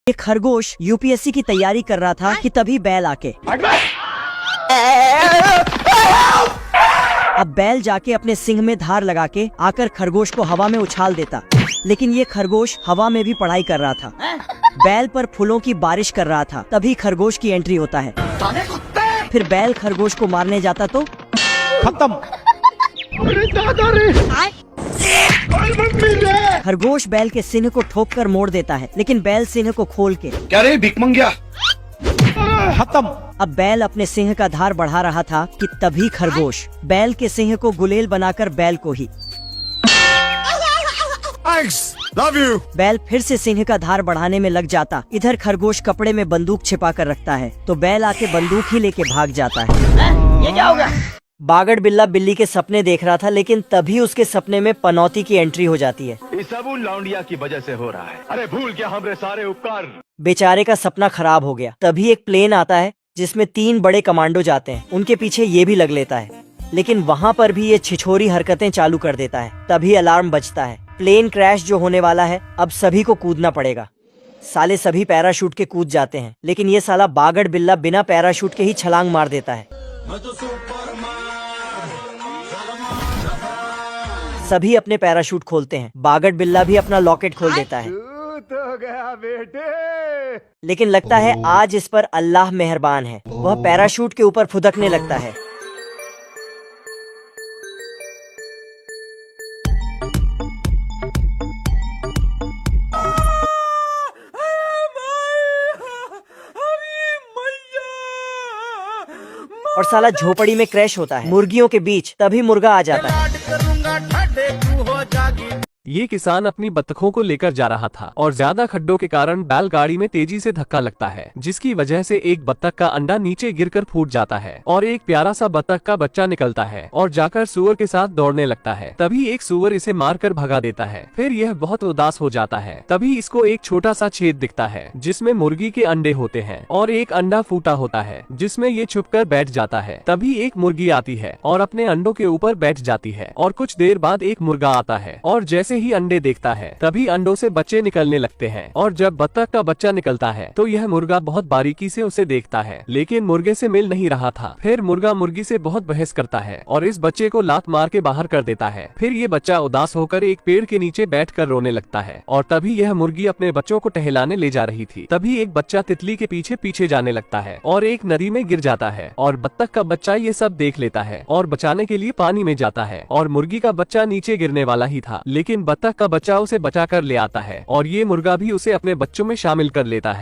एक खरगोश यूपीएससी की तैयारी कर रहा था कि तभी बैल आके अब बैल जाके अपने सिंग में धार लगा के आकर खरगोश को हवा में उछाल देता, लेकिन ये खरगोश हवा में भी पढ़ाई कर रहा था। बैल पर फूलों की बारिश कर रहा था, तभी खरगोश की एंट्री होता है। फिर बैल खरगोश को मारने जाता तो खत्म। खरगोश बैल के सिंह को ठोक कर मोड़ देता है, लेकिन बैल सिंह को खोल के क्या रे भिख मंगिया, खत्म। अब बैल अपने सिंह का धार बढ़ा रहा था कि तभी खरगोश बैल के सिंह को गुलेल बनाकर बैल को ही लव यू। बैल फिर से सिंह का धार बढ़ाने में लग जाता। इधर खरगोश कपड़े में बंदूक छिपा कर रखता है तो बैल आके बंदूक ही लेके भाग जाता है। ये क्या होगा? बागड़ बिल्ला बिल्ली के सपने देख रहा था, लेकिन तभी उसके सपने में पनौती की एंट्री हो जाती है। ये सब उन लौंडिया की वजह से हो रहा है। अरे भूल क्या हमरे सारे उपकार। बेचारे का सपना खराब हो गया। तभी एक प्लेन आता है जिसमें 3 बड़े कमांडो जाते हैं। उनके पीछे ये भी लग लेता है, लेकिन वहाँ पर भी ये छिछोरी हरकतें चालू कर देता है। तभी अलार्म बजता है। प्लेन क्रैश जो होने वाला है, अब सभी को कूदना पड़ेगा। साले सभी पैराशूट के कूद जाते हैं, लेकिन ये साला बागड़ बिल्ला बिना पैराशूट के ही छलांग मार देता है। सभी अपने पैराशूट खोलते हैं। बागड़ बिल्ला भी अपना लॉकेट खोल देता है। तो गया बेटे। लेकिन लगता है आज इस पर अल्लाह मेहरबान है। वह पैराशूट के ऊपर फुदकने लगता है। और साला झोपड़ी में क्रैश होता है मुर्गियों के बीच। तभी मुर्गा आ जाता है। ये किसान अपनी बत्तखों को लेकर जा रहा था और ज्यादा खड्डों के कारण बैलगाड़ी में तेजी से धक्का लगता है, जिसकी वजह से एक बत्तख का अंडा नीचे गिरकर फूट जाता है और एक प्यारा सा बत्तख का बच्चा निकलता है और जाकर सूअर के साथ दौड़ने लगता है। तभी एक सूअर इसे मारकर भगा देता है। फिर यह बहुत उदास हो जाता है। तभी इसको एक छोटा सा छेद दिखता है जिसमें मुर्गी के अंडे होते हैं और एक अंडा फूटा होता है जिसमें ये छुपकर बैठ जाता है। तभी एक मुर्गी आती है और अपने अंडों के ऊपर बैठ जाती है और कुछ देर बाद एक मुर्गा आता है और जैसे ही अंडे देखता है तभी अंडों से बच्चे निकलने लगते हैं। और जब बत्तख का बच्चा निकलता है तो यह मुर्गा बहुत बारीकी से उसे देखता है, लेकिन मुर्गे से मिल नहीं रहा था। फिर मुर्गा मुर्गी से बहुत बहस करता है और इस बच्चे को लात मार के बाहर कर देता है। फिर ये बच्चा उदास होकर एक पेड़ के नीचे बैठकर रोने लगता है और तभी यह मुर्गी अपने बच्चों को टहलाने ले जा रही थी। तभी एक बच्चा तितली के पीछे पीछे जाने लगता है और एक नदी में गिर जाता है और बत्तख का बच्चा ये सब देख लेता है और बचाने के लिए पानी में जाता है और मुर्गी का बच्चा नीचे गिरने वाला ही था, लेकिन बत्तख का बच्चा उसे बचाकर ले आता है और ये मुर्गा भी उसे अपने बच्चों में शामिल कर लेता है।